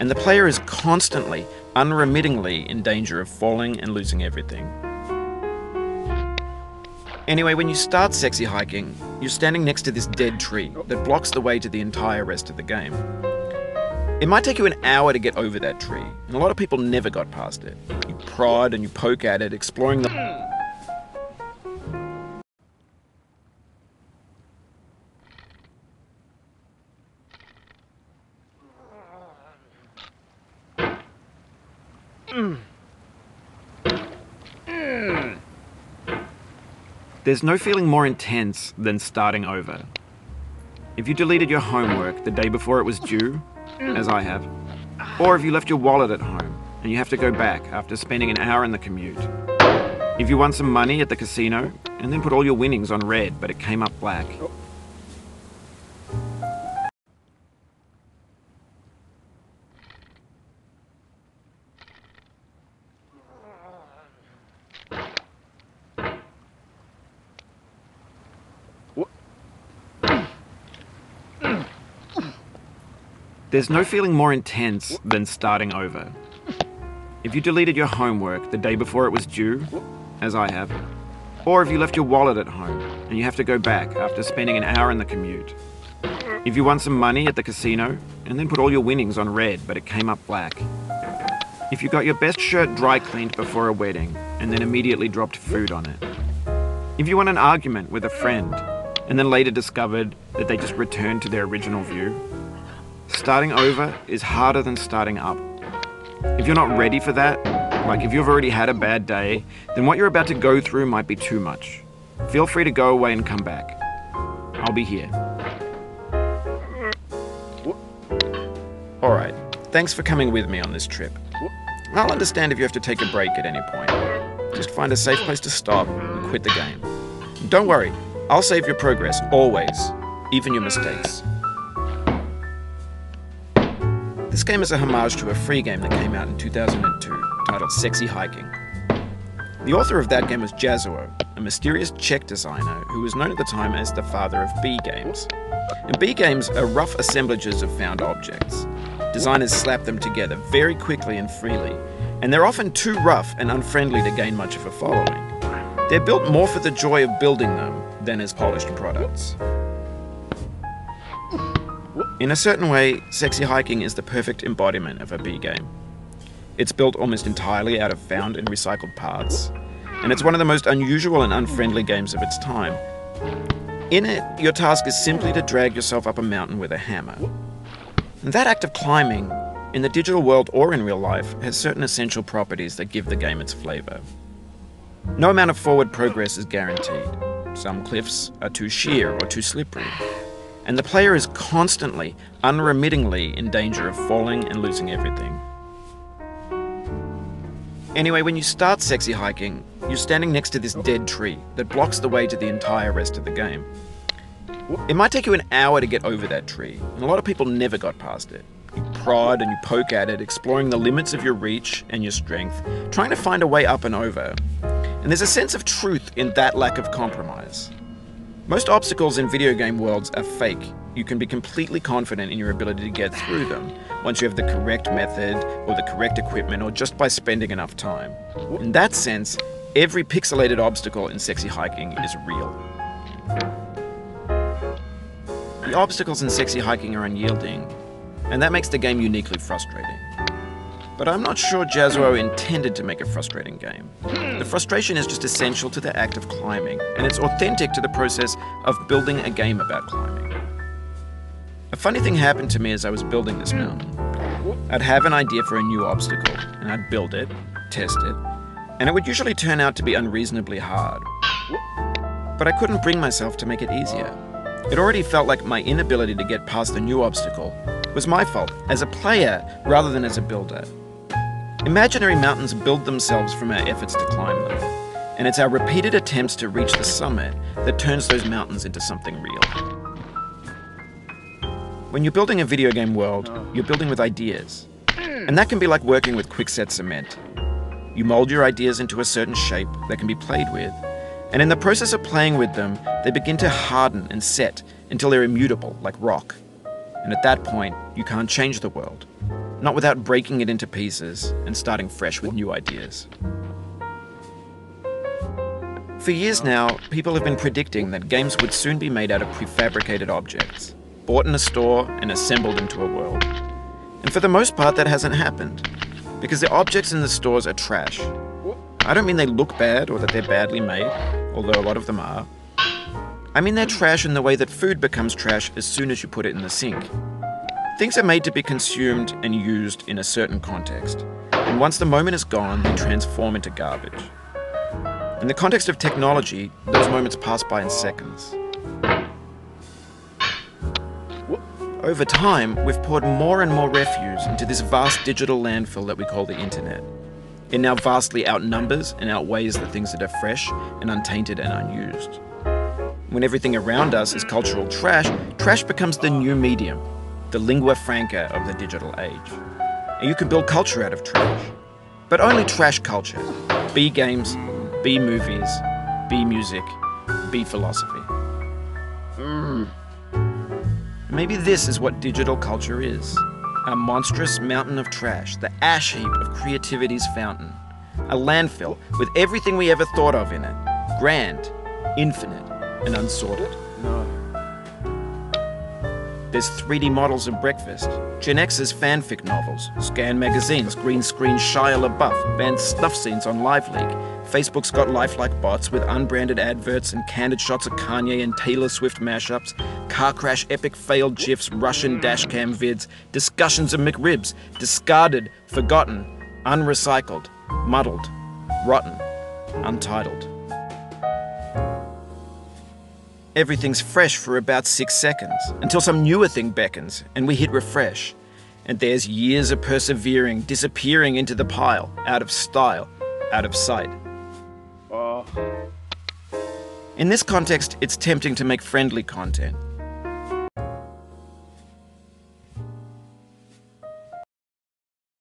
and the player is constantly, unremittingly in danger of falling and losing everything. Anyway, when you start sexy hiking, you're standing next to this dead tree that blocks the way to the entire rest of the game. It might take you an hour to get over that tree, and a lot of people never got past it. You prod and you poke at it, exploring the... There's no feeling more intense than starting over. If you deleted your homework the day before it was due, as I have, or if you left your wallet at home and you have to go back after spending an hour in the commute. If you won some money at the casino and then put all your winnings on red but it came up black. There's no feeling more intense than starting over. If you deleted your homework the day before it was due, as I have, or if you left your wallet at home and you have to go back after spending an hour in the commute. If you won some money at the casino and then put all your winnings on red but it came up black. If you got your best shirt dry cleaned before a wedding and then immediately dropped food on it. If you won an argument with a friend and then later discovered that they just returned to their original view. Starting over is harder than starting up. If you're not ready for that, like if you've already had a bad day, then what you're about to go through might be too much. Feel free to go away and come back. I'll be here. Alright, thanks for coming with me on this trip. I'll understand if you have to take a break at any point. Just find a safe place to stop and quit the game. Don't worry, I'll save your progress, always, even your mistakes. This game is a homage to a free game that came out in 2002, titled Sexy Hiking. The author of that game was Jazuo, a mysterious Czech designer who was known at the time as the father of B games. And B games are rough assemblages of found objects. Designers slap them together very quickly and freely, and they're often too rough and unfriendly to gain much of a following. They're built more for the joy of building them than as polished products. In a certain way, Sexy Hiking is the perfect embodiment of a B game. It's built almost entirely out of found and recycled parts, and it's one of the most unusual and unfriendly games of its time. In it, your task is simply to drag yourself up a mountain with a hammer. And that act of climbing, in the digital world or in real life, has certain essential properties that give the game its flavor. No amount of forward progress is guaranteed. Some cliffs are too sheer or too slippery. And the player is constantly, unremittingly in danger of falling and losing everything. Anyway, when you start sexy hiking, you're standing next to this dead tree that blocks the way to the entire rest of the game. It might take you an hour to get over that tree, and a lot of people never got past it. You prod and you poke at it, exploring the limits of your reach and your strength, trying to find a way up and over. And there's a sense of truth in that lack of compromise. Most obstacles in video game worlds are fake. You can be completely confident in your ability to get through them once you have the correct method or the correct equipment or just by spending enough time. In that sense, every pixelated obstacle in sexy hiking is real. The obstacles in sexy hiking are unyielding, and that makes the game uniquely frustrating. But I'm not sure Jazuo intended to make a frustrating game. The frustration is just essential to the act of climbing, and it's authentic to the process of building a game about climbing. A funny thing happened to me as I was building this mountain. I'd have an idea for a new obstacle, and I'd build it, test it, and it would usually turn out to be unreasonably hard. But I couldn't bring myself to make it easier. It already felt like my inability to get past the new obstacle was my fault as a player rather than as a builder. Imaginary mountains build themselves from our efforts to climb them, and it's our repeated attempts to reach the summit that turns those mountains into something real. When you're building a video game world, you're building with ideas, and that can be like working with quickset cement. You mold your ideas into a certain shape that can be played with, and in the process of playing with them, they begin to harden and set until they're immutable, like rock. And at that point, you can't change the world. not without breaking it into pieces and starting fresh with new ideas. For years now, people have been predicting that games would soon be made out of prefabricated objects, bought in a store and assembled into a world. And for the most part, that hasn't happened, because the objects in the stores are trash. I don't mean they look bad or that they're badly made, although a lot of them are. I mean they're trash in the way that food becomes trash as soon as you put it in the sink. Things are made to be consumed and used in a certain context, and once the moment is gone, they transform into garbage. In the context of technology, those moments pass by in seconds. Over time, we've poured more and more refuse into this vast digital landfill that we call the internet. It now vastly outnumbers and outweighs the things that are fresh and untainted and unused. When everything around us is cultural trash, trash becomes the new medium, the lingua franca of the digital age. And you can build culture out of trash. But only trash culture. B games, B movies, B music, B philosophy. Maybe this is what digital culture is. A monstrous mountain of trash, the ash heap of creativity's fountain. A landfill with everything we ever thought of in it. Grand, infinite, and unsorted. There's 3D models of breakfast, Gen X's fanfic novels, scan magazines, green screen Shia LaBeouf, banned snuff scenes on LiveLeak. Facebook's got lifelike bots with unbranded adverts and candid shots of Kanye and Taylor Swift mashups, car crash epic failed GIFs, Russian dashcam vids, discussions of McRibs, discarded, forgotten, unrecycled, muddled, rotten, untitled. Everything's fresh for about 6 seconds, until some newer thing beckons, and we hit refresh. And there's years of persevering, disappearing into the pile, out of style, out of sight. In this context, it's tempting to make friendly content,